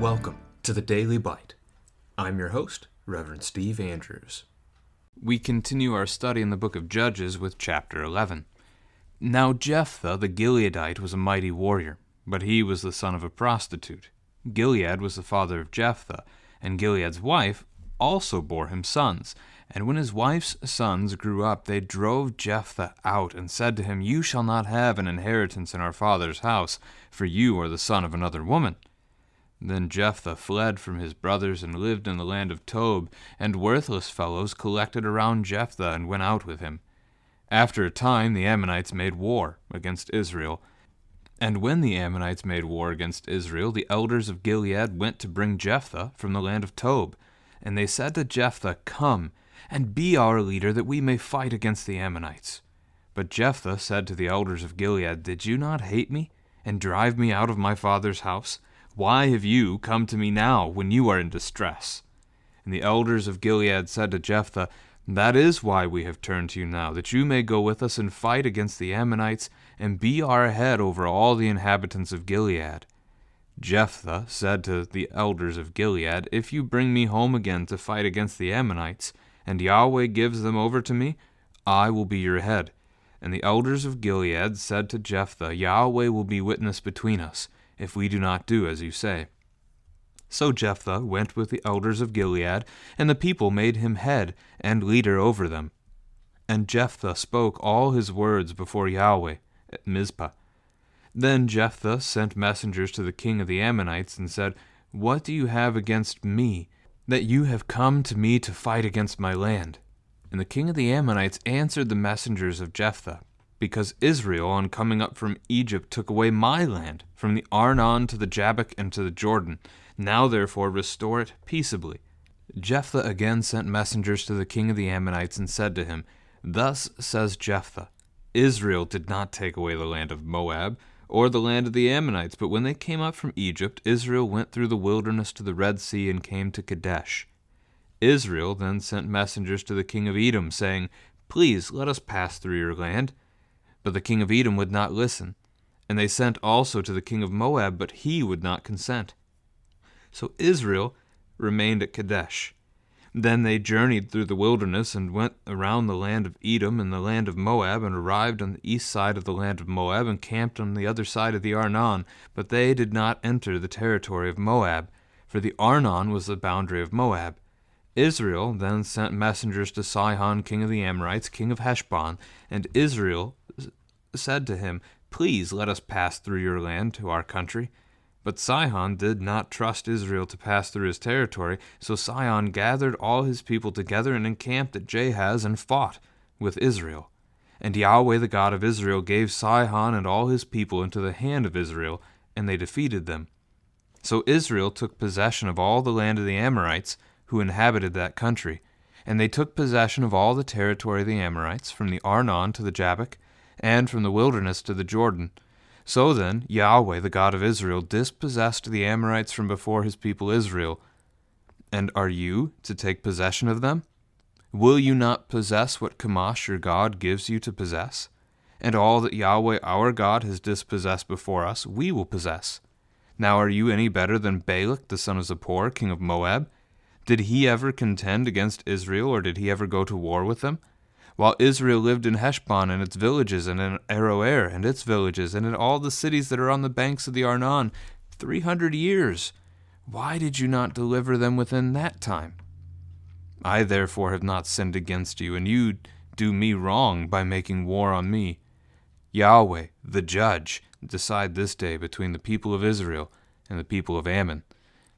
Welcome to the Daily Bite. I'm your host, Reverend Steve Andrews. We continue our study in the book of Judges with chapter 11. Now Jephthah the Gileadite was a mighty warrior, but he was the son of a prostitute. Gilead was the father of Jephthah, and Gilead's wife also bore him sons. And when his wife's sons grew up, they drove Jephthah out and said to him, "You shall not have an inheritance in our father's house, for you are the son of another woman." Then Jephthah fled from his brothers and lived in the land of Tob, and worthless fellows collected around Jephthah and went out with him. After a time the Ammonites made war against Israel. And when the Ammonites made war against Israel, the elders of Gilead went to bring Jephthah from the land of Tob. And they said to Jephthah, "Come, and be our leader, that we may fight against the Ammonites." But Jephthah said to the elders of Gilead, "Did you not hate me, and drive me out of my father's house? Why have you come to me now, when you are in distress?" And the elders of Gilead said to Jephthah, "That is why we have turned to you now, that you may go with us and fight against the Ammonites, and be our head over all the inhabitants of Gilead." Jephthah said to the elders of Gilead, "If you bring me home again to fight against the Ammonites, and Yahweh gives them over to me, I will be your head." And the elders of Gilead said to Jephthah, "Yahweh will be witness between us, if we do not do as you say." So Jephthah went with the elders of Gilead, and the people made him head and leader over them. And Jephthah spoke all his words before Yahweh at Mizpah. Then Jephthah sent messengers to the king of the Ammonites and said, "What do you have against me, that you have come to me to fight against my land?" And the king of the Ammonites answered the messengers of Jephthah, "Because Israel, on coming up from Egypt, took away my land, from the Arnon to the Jabbok and to the Jordan. Now therefore restore it peaceably." Jephthah again sent messengers to the king of the Ammonites and said to him, "Thus says Jephthah, Israel did not take away the land of Moab, or the land of the Ammonites, but when they came up from Egypt, Israel went through the wilderness to the Red Sea and came to Kadesh. Israel then sent messengers to the king of Edom, saying, Please let us pass through your land. But the king of Edom would not listen, and they sent also to the king of Moab, but he would not consent. So Israel remained at Kadesh. Then they journeyed through the wilderness and went around the land of Edom and the land of Moab, and arrived on the east side of the land of Moab, and camped on the other side of the Arnon. But they did not enter the territory of Moab, for the Arnon was the boundary of Moab. Israel then sent messengers to Sihon, king of the Amorites, king of Heshbon, and Israel said to him, "Please let us pass through your land to our country." But Sihon did not trust Israel to pass through his territory, so Sihon gathered all his people together and encamped at Jahaz and fought with Israel. And Yahweh the God of Israel gave Sihon and all his people into the hand of Israel, and they defeated them. So Israel took possession of all the land of the Amorites who inhabited that country, and they took possession of all the territory of the Amorites, from the Arnon to the Jabbok, and from the wilderness to the Jordan. So then Yahweh the God of Israel dispossessed the Amorites from before his people Israel. And are you to take possession of them? Will you not possess what Chemosh your God gives you to possess? And all that Yahweh our God has dispossessed before us, we will possess. Now are you any better than Balak the son of Zippor, king of Moab? Did he ever contend against Israel, or did he ever go to war with them? While Israel lived in Heshbon and its villages, and in Aroer and its villages, and in all the cities that are on the banks of the Arnon, 300 years. Why did you not deliver them within that time? I therefore have not sinned against you, and you do me wrong by making war on me. Yahweh, the judge, decide this day between the people of Israel and the people of Ammon."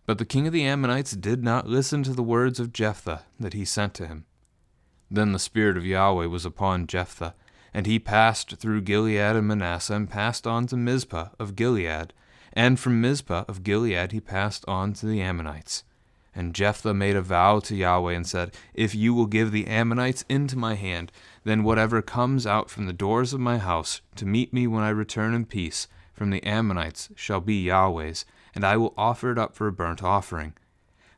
But the king of the Ammonites did not listen to the words of Jephthah that he sent to him. Then the Spirit of Yahweh was upon Jephthah, and he passed through Gilead and Manasseh, and passed on to Mizpah of Gilead, and from Mizpah of Gilead he passed on to the Ammonites. And Jephthah made a vow to Yahweh and said, "If you will give the Ammonites into my hand, then whatever comes out from the doors of my house to meet me when I return in peace from the Ammonites shall be Yahweh's, and I will offer it up for a burnt offering."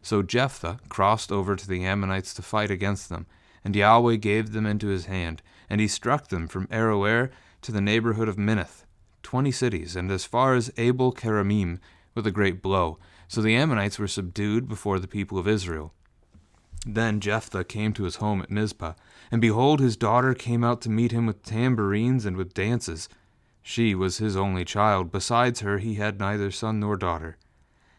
So Jephthah crossed over to the Ammonites to fight against them, and Yahweh gave them into his hand, and he struck them from Aroer to the neighborhood of Minnith, 20 cities, and as far as Abel Keramim, with a great blow. So the Ammonites were subdued before the people of Israel. Then Jephthah came to his home at Mizpah, and behold, his daughter came out to meet him with tambourines and with dances. She was his only child. Besides her he had neither son nor daughter.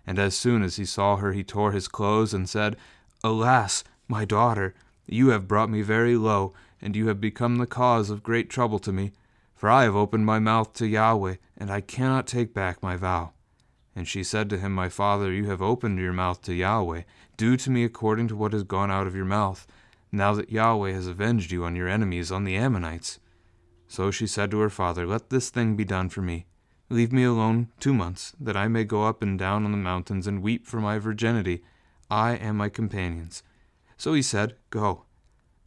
And as soon as he saw her, he tore his clothes and said, Alas, my daughter, you have brought me very low, and you have become the cause of great trouble to me. For I have opened my mouth to Yahweh, and I cannot take back my vow. And she said to him, My father, you have opened your mouth to Yahweh. Do to me according to what has gone out of your mouth, now that Yahweh has avenged you on your enemies, on the Ammonites. So she said to her father, Let this thing be done for me. Leave me alone 2 months, that I may go up and down on the mountains and weep for my virginity, I and my companions. So he said, Go.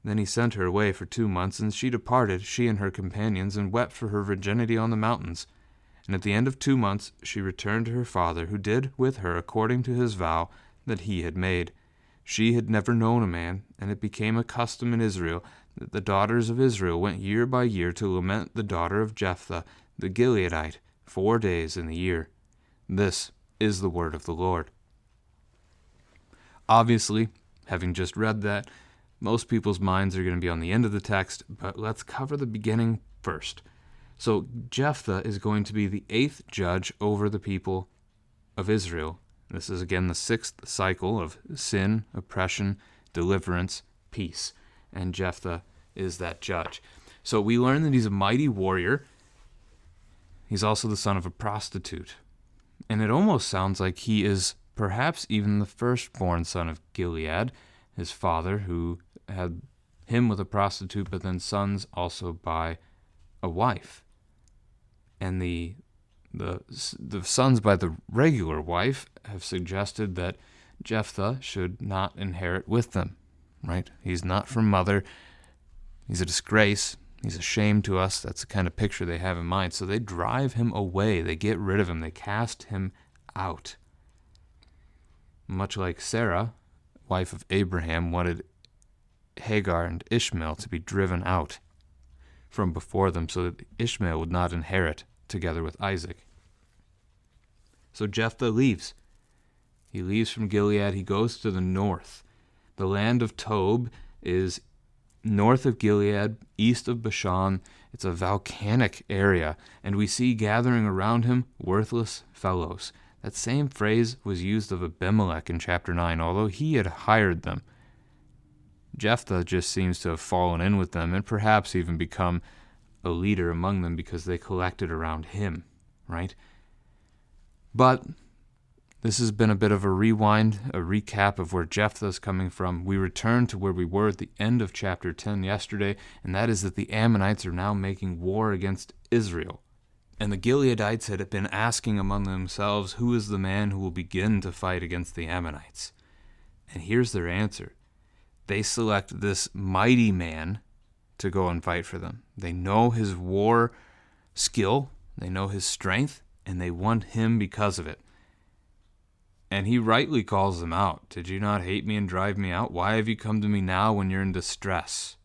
Then he sent her away for 2 months, and she departed, she and her companions, and wept for her virginity on the mountains. And at the end of 2 months she returned to her father, who did with her according to his vow that he had made. She had never known a man, and it became a custom in Israel that the daughters of Israel went year by year to lament the daughter of Jephthah, the Gileadite, 4 days in the year. This is the word of the Lord. Obviously, having just read that, most people's minds are going to be on the end of the text, but let's cover the beginning first. So Jephthah is going to be the 8th judge over the people of Israel. This is again the 6th cycle of sin, oppression, deliverance, peace. And Jephthah is that judge. So we learn that he's a mighty warrior. He's also the son of a prostitute. And it almost sounds like he is perhaps even the firstborn son of Gilead, his father, who had him with a prostitute, but then sons also by a wife. And the sons by the regular wife have suggested that Jephthah should not inherit with them, right? He's not from mother. He's a disgrace. He's a shame to us. That's the kind of picture they have in mind. So they drive him away. They get rid of him. They cast him out. Much like Sarah, wife of Abraham, wanted Hagar and Ishmael to be driven out from before them so that Ishmael would not inherit together with Isaac. So Jephthah leaves. He leaves from Gilead. He goes to the north. The land of Tob is north of Gilead, east of Bashan. It's a volcanic area, and we see gathering around him worthless fellows. That same phrase was used of Abimelech in chapter 9, although he had hired them. Jephthah just seems to have fallen in with them and perhaps even become a leader among them because they collected around him, right? But this has been a bit of a rewind, a recap of where Jephthah is coming from. We return to where we were at the end of chapter 10 yesterday, and that is that the Ammonites are now making war against Israel. And the Gileadites had been asking among themselves, who is the man who will begin to fight against the Ammonites? And here's their answer. They select this mighty man to go and fight for them. They know his war skill, they know his strength, and they want him because of it. And he rightly calls them out. Did you not hate me and drive me out? Why have you come to me now when you're in distress?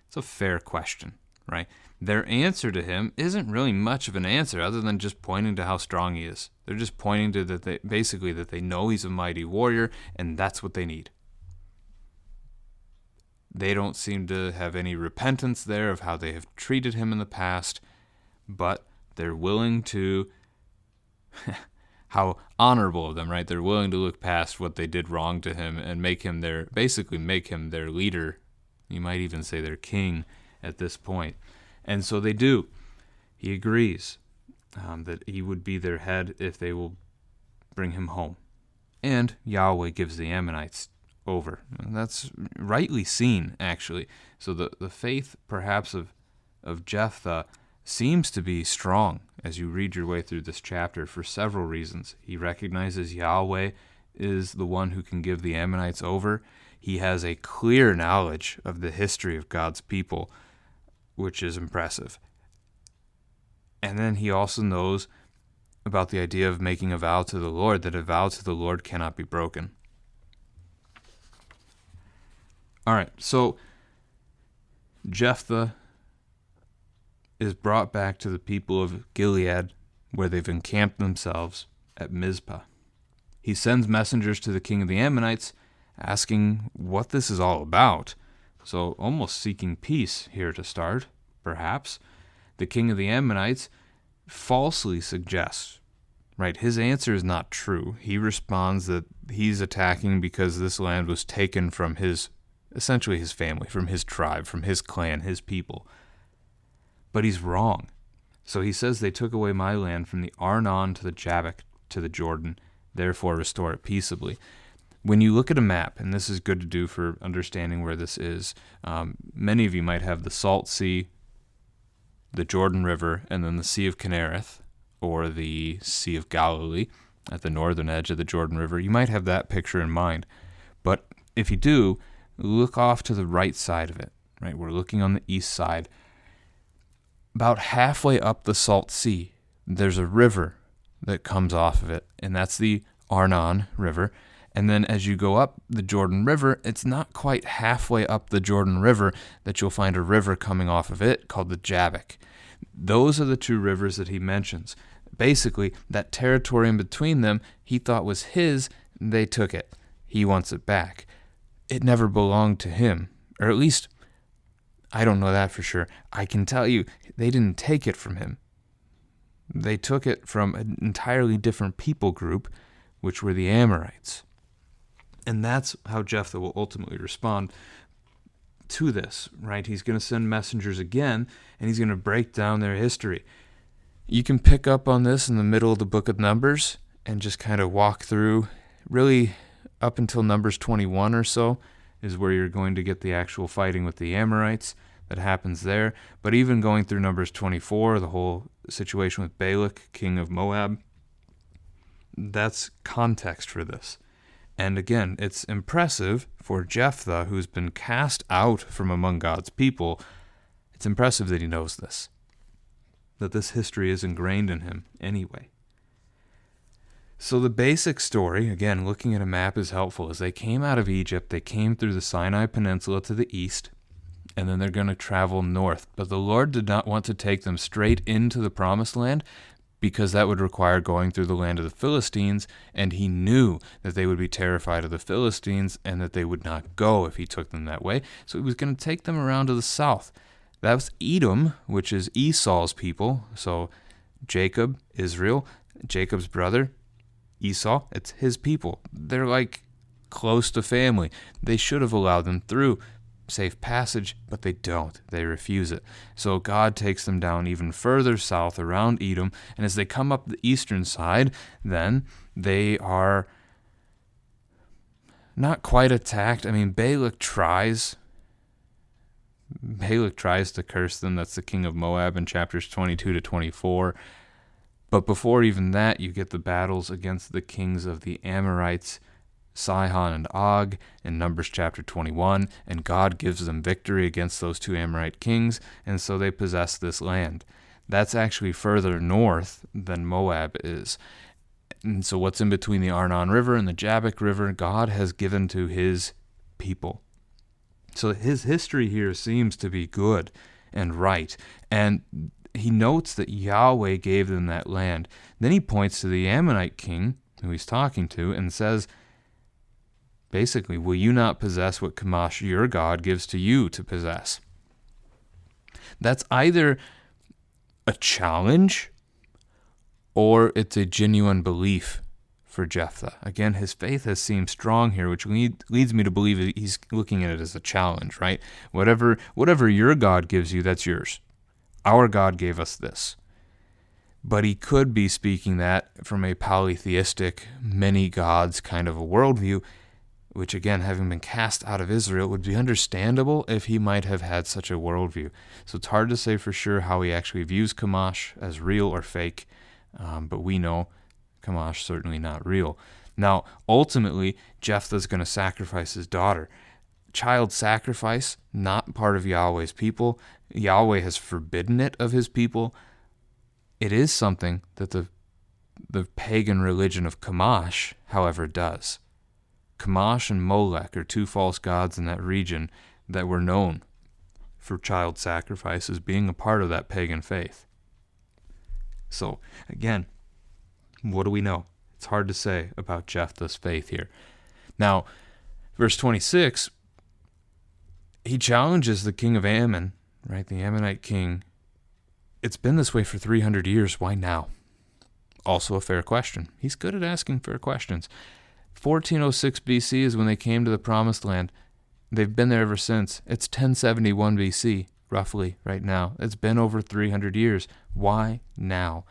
It's a fair question, right? Their answer to him isn't really much of an answer other than just pointing to how strong he is. They're just pointing to that they know he's a mighty warrior, and that's what they need. They don't seem to have any repentance there of how they have treated him in the past, but they're willing to, how honorable of them, right? They're willing to look past what they did wrong to him and make him their leader. You might even say their king at this point. And so they do. He agrees that he would be their head if they will bring him home. And Yahweh gives the Ammonites over. And that's rightly seen, actually. So the faith, perhaps, of Jephthah seems to be strong as you read your way through this chapter for several reasons. He recognizes Yahweh is the one who can give the Ammonites over. He has a clear knowledge of the history of God's people, which is impressive. And then he also knows about the idea of making a vow to the Lord, that a vow to the Lord cannot be broken. All right, so Jephthah is brought back to the people of Gilead, where they've encamped themselves at Mizpah. He sends messengers to the king of the Ammonites, asking what this is all about. So almost seeking peace here to start, perhaps. The king of the Ammonites falsely suggests, right, his answer is not true. He responds that he's attacking because this land was taken from essentially his family, from his tribe, from his clan, his people. But he's wrong. So he says they took away my land from the Arnon to the Jabbok to the Jordan, therefore restore it peaceably. When you look at a map, and this is good to do for understanding where this is, many of you might have the Salt Sea, the Jordan River, and then the Sea of Kinnereth, or the Sea of Galilee at the northern edge of the Jordan River. You might have that picture in mind. But if you do, look off to the right side of it, right? We're looking on the east side. About halfway up the Salt Sea, there's a river that comes off of it, and that's the Arnon River. And then as you go up the Jordan River, it's not quite halfway up the Jordan River that you'll find a river coming off of it called the Jabbok. Those are the two rivers that he mentions. Basically, that territory in between them, he thought was his, they took it. He wants it back. It never belonged to him, or at least, I don't know that for sure. I can tell you, they didn't take it from him. They took it from an entirely different people group, which were the Amorites. And that's how Jephthah will ultimately respond to this, right? He's going to send messengers again, and he's going to break down their history. You can pick up on this in the middle of the book of Numbers and just kind of walk through, really up until Numbers 21 or so is where you're going to get the actual fighting with the Amorites that happens there. But even going through Numbers 24, the whole situation with Balak, king of Moab, that's context for this. And again, it's impressive for Jephthah, who's been cast out from among God's people. It's impressive that he knows this, that this history is ingrained in him anyway. So the basic story, again, looking at a map is helpful, is they came out of Egypt, they came through the Sinai Peninsula to the east, and then they're going to travel north. But the Lord did not want to take them straight into the Promised Land, because that would require going through the land of the Philistines, and he knew that they would be terrified of the Philistines and that they would not go if he took them that way. So he was going to take them around to the south. That was Edom, which is Esau's people. So Jacob, Israel, Jacob's brother, Esau, it's his people. They're like close to family. They should have allowed them through safe passage, but they don't. They refuse it. So God takes them down even further south around Edom, and as they come up the eastern side, then they are not quite attacked. I mean, Balak tries to curse them. That's the king of Moab in chapters 22 to 24. But before even that, you get the battles against the kings of the Amorites, Sihon and Og, in Numbers chapter 21, and God gives them victory against those two Amorite kings, and so they possess this land. That's actually further north than Moab is. And so what's in between the Arnon River and the Jabbok River, God has given to his people. So his history here seems to be good and right, and he notes that Yahweh gave them that land. Then he points to the Ammonite king, who he's talking to, and says, basically, will you not possess what Chemosh, your God, gives to you to possess? That's either a challenge or it's a genuine belief for Jephthah. Again, his faith has seemed strong here, which leads me to believe that he's looking at it as a challenge, right? Whatever your God gives you, that's yours. Our God gave us this. But he could be speaking that from a polytheistic, many gods kind of a worldview, which again, having been cast out of Israel, would be understandable if he might have had such a worldview. So it's hard to say for sure how he actually views Chemosh as real or fake, but we know Chemosh certainly not real. Now, ultimately, Jephthah's going to sacrifice his daughter. Child sacrifice, not part of Yahweh's people. Yahweh has forbidden it of his people. It is something that the pagan religion of Chemosh, however, does. Chemosh and Molech are two false gods in that region that were known for child sacrifices being a part of that pagan faith. So, again, what do we know? It's hard to say about Jephthah's faith here. Now, verse 26, he challenges the king of Ammon, right, the Ammonite king. It's been this way for 300 years. Why now? Also a fair question. He's good at asking fair questions. 1406 BC is when they came to the Promised Land. They've been there ever since. It's 1071 BC, roughly, right now. It's been over 300 years. Why now?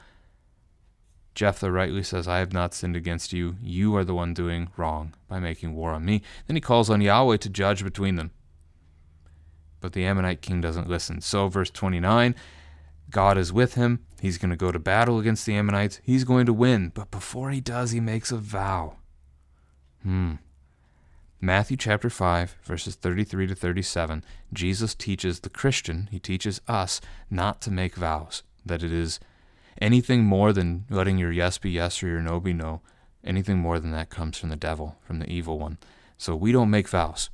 Jephthah rightly says, I have not sinned against you. You are the one doing wrong by making war on me. Then he calls on Yahweh to judge between them. But the Ammonite king doesn't listen. So verse 29, God is with him. He's going to go to battle against the Ammonites. He's going to win. But before he does, he makes a vow. Matthew chapter 5, verses 33 to 37, Jesus teaches the Christian, he teaches us not to make vows, that it is anything more than letting your yes be yes or your no be no. Anything more than that comes from the devil, from the evil one. So we don't make vows,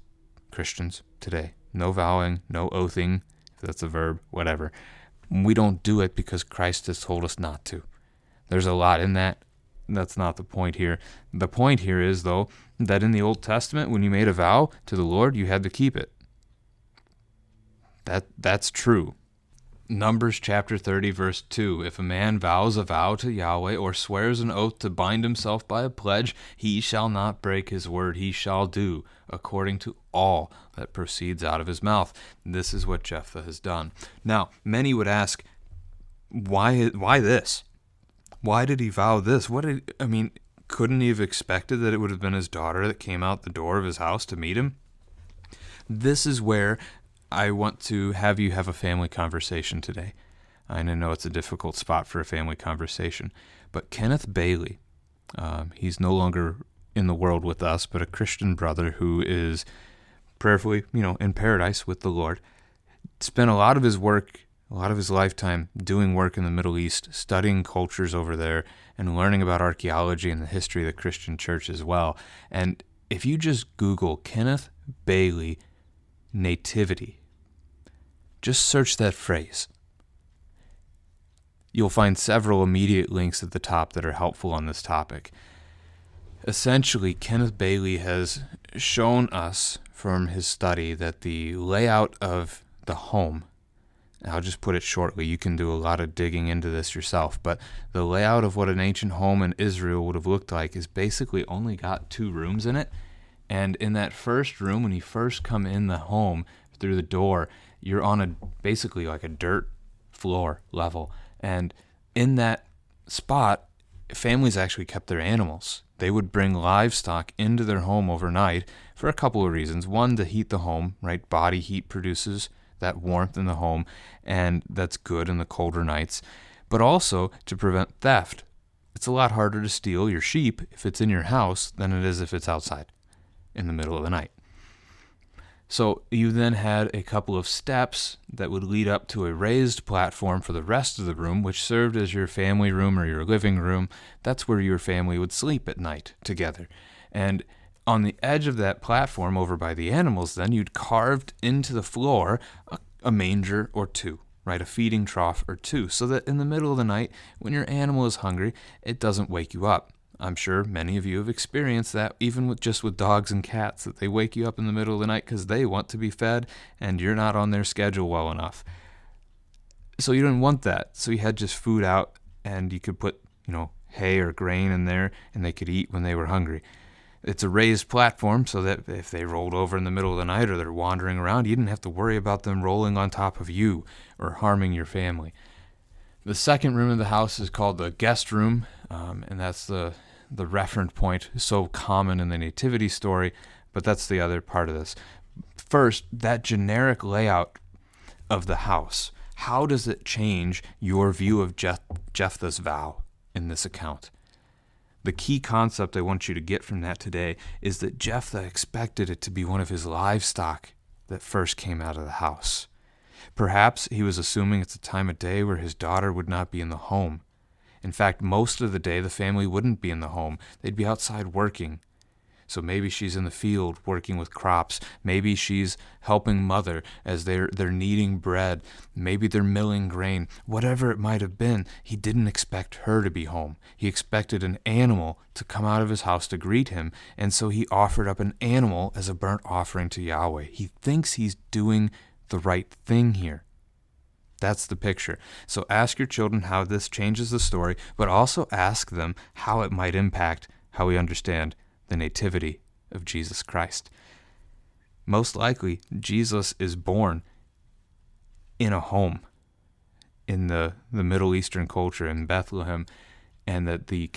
Christians, today. No vowing, no oathing, if that's a verb, whatever. We don't do it because Christ has told us not to. There's a lot in that. That's not the point here. The point here is, though, that in the Old Testament, when you made a vow to the Lord, you had to keep it. That's true. Numbers chapter 30, verse 2, if a man vows a vow to Yahweh or swears an oath to bind himself by a pledge, he shall not break his word. He shall do according to all that proceeds out of his mouth. This is what Jephthah has done. Now, many would ask, why this? Why did he vow this? Couldn't he have expected that it would have been his daughter that came out the door of his house to meet him? This is where I want to have you have a family conversation today. I know it's a difficult spot for a family conversation, but Kenneth Bailey, he's no longer in the world with us, but a Christian brother who is prayerfully, in paradise with the Lord, spent a lot of his lifetime doing work in the Middle East, studying cultures over there, and learning about archaeology and the history of the Christian church as well. And if you just Google Kenneth Bailey nativity, just search that phrase, you'll find several immediate links at the top that are helpful on this topic. Essentially, Kenneth Bailey has shown us from his study that the layout of the home, I'll just put it shortly, you can do a lot of digging into this yourself, but the layout of what an ancient home in Israel would have looked like is basically only got 2 rooms in it. And in that first room, when you first come in the home through the door, you're on basically like a dirt floor level. And in that spot, families actually kept their animals. They would bring livestock into their home overnight for a couple of reasons. One, to heat the home, right? Body heat produces that warmth in the home, and that's good in the colder nights. But also to prevent theft. It's a lot harder to steal your sheep if it's in your house than it is if it's outside in the middle of the night. So you then had a couple of steps that would lead up to a raised platform for the rest of the room, which served as your family room or your living room. That's where your family would sleep at night together. And on the edge of that platform over by the animals, then you'd carved into the floor a manger or 2, right? A feeding trough or 2, so that in the middle of the night, when your animal is hungry, it doesn't wake you up. I'm sure many of you have experienced that, even with dogs and cats, that they wake you up in the middle of the night because they want to be fed and you're not on their schedule well enough. So you didn't want that. So you had just food out, and you could put, hay or grain in there, and they could eat when they were hungry. It's a raised platform so that if they rolled over in the middle of the night or they're wandering around, you didn't have to worry about them rolling on top of you or harming your family. The second room of the house is called the guest room, and that's the referent point, so common in the nativity story, but that's the other part of this. First, that generic layout of the house, how does it change your view of Jephthah's vow in this account? The key concept I want you to get from that today is that Jephthah expected it to be one of his livestock that first came out of the house. Perhaps he was assuming it's a time of day where his daughter would not be in the home. In fact, most of the day the family wouldn't be in the home. They'd be outside working. So maybe she's in the field working with crops. Maybe she's helping mother as they're kneading bread. Maybe they're milling grain. Whatever it might have been, he didn't expect her to be home. He expected an animal to come out of his house to greet him, and so he offered up an animal as a burnt offering to Yahweh. He thinks he's doing the right thing here. That's the picture. So ask your children how this changes the story, but also ask them how it might impact how we understand the nativity of Jesus Christ. Most likely, Jesus is born in a home in the Middle Eastern culture in Bethlehem, and that the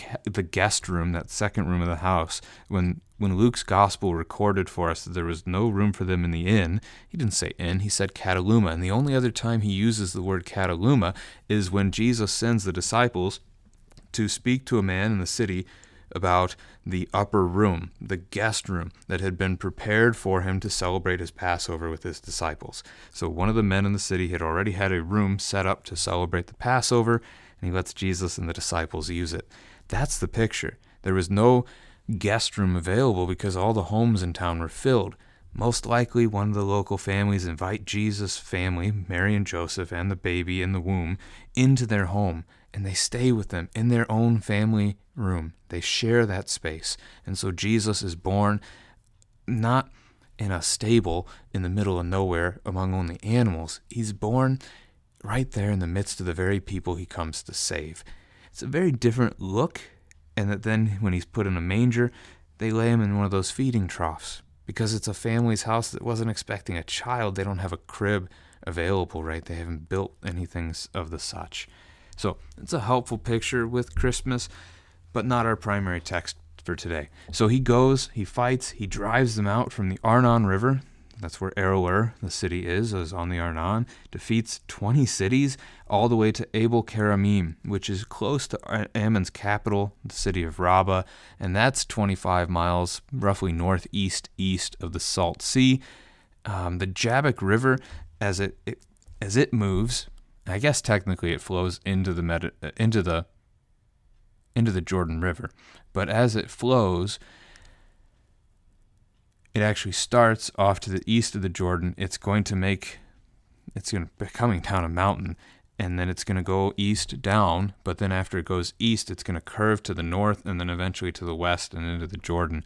guest room, that second room of the house, when Luke's gospel recorded for us that there was no room for them in the inn, he didn't say inn, he said kataluma. And the only other time he uses the word kataluma is when Jesus sends the disciples to speak to a man in the city about the upper room, the guest room that had been prepared for him to celebrate his Passover with his disciples. So one of the men in the city had already had a room set up to celebrate the Passover, and he lets Jesus and the disciples use it. That's the picture. There was no guest room available because all the homes in town were filled. Most likely, one of the local families invite Jesus' family, Mary and Joseph and the baby in the womb, into their home, and they stay with them in their own family room. They share that space. And so Jesus is born not in a stable in the middle of nowhere among only animals. He's born right there in the midst of the very people he comes to save. It's a very different look, and that then when he's put in a manger, they lay him in one of those feeding troughs. Because it's a family's house that wasn't expecting a child, they don't have a crib available, right? They haven't built anything of the such. So it's a helpful picture with Christmas, but not our primary text for today. So he goes, he fights, he drives them out from the Arnon River. That's where Aroer, the city is on the Arnon, defeats 20 cities all the way to Abel Keramim, which is close to Ammon's capital, the city of Rabbah, and that's 25 miles, roughly northeast-east of the Salt Sea. The Jabbok River, as it moves, I guess technically it flows into the Jordan River, but as it flows, it actually starts off to the east of the Jordan. It's going to be coming down a mountain, and then it's going to go east down, but then after it goes east, it's going to curve to the north and then eventually to the west and into the Jordan.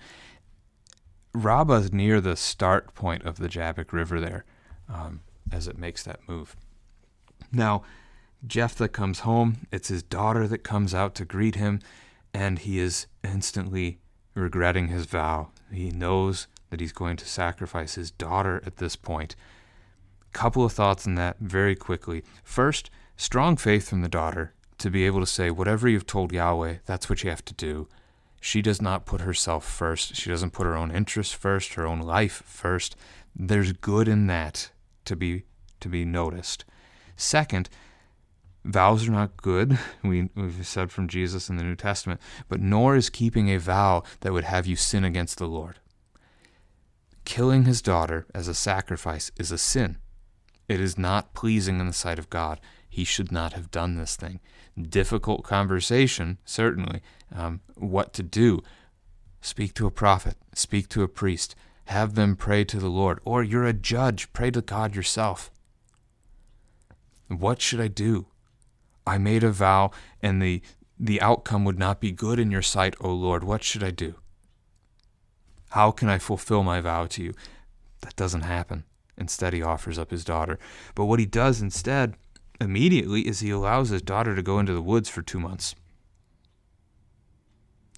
Rabbah is near the start point of the Jabbok River there as it makes that move. Now, Jephthah comes home. It's his daughter that comes out to greet him, and he is instantly regretting his vow. He knows that he's going to sacrifice his daughter at this point. Couple of thoughts on that very quickly. First, strong faith from the daughter to be able to say, whatever you've told Yahweh, that's what you have to do. She does not put herself first. She doesn't put her own interests first, her own life first. There's good in that to be noticed. Second, vows are not good, we've said from Jesus in the New Testament, but nor is keeping a vow that would have you sin against the Lord. Killing his daughter as a sacrifice is a sin. It is not pleasing in the sight of God. He should not have done this thing. Difficult conversation, certainly. What to do? Speak to a prophet. Speak to a priest. Have them pray to the Lord. Or you're a judge. Pray to God yourself. What should I do? I made a vow, and the outcome would not be good in your sight, O Lord. What should I do? How can I fulfill my vow to you? That doesn't happen. Instead, he offers up his daughter. But what he does instead, immediately, is he allows his daughter to go into the woods for 2 months.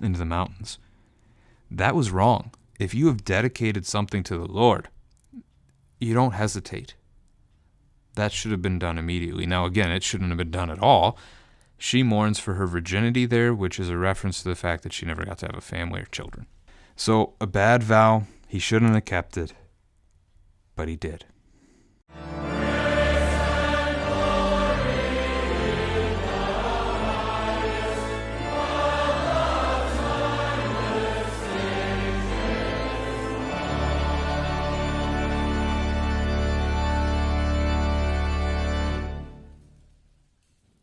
Into the mountains. That was wrong. If you have dedicated something to the Lord, you don't hesitate. That should have been done immediately. Now, again, it shouldn't have been done at all. She mourns for her virginity there, which is a reference to the fact that she never got to have a family or children. So, a bad vow, he shouldn't have kept it, but he did.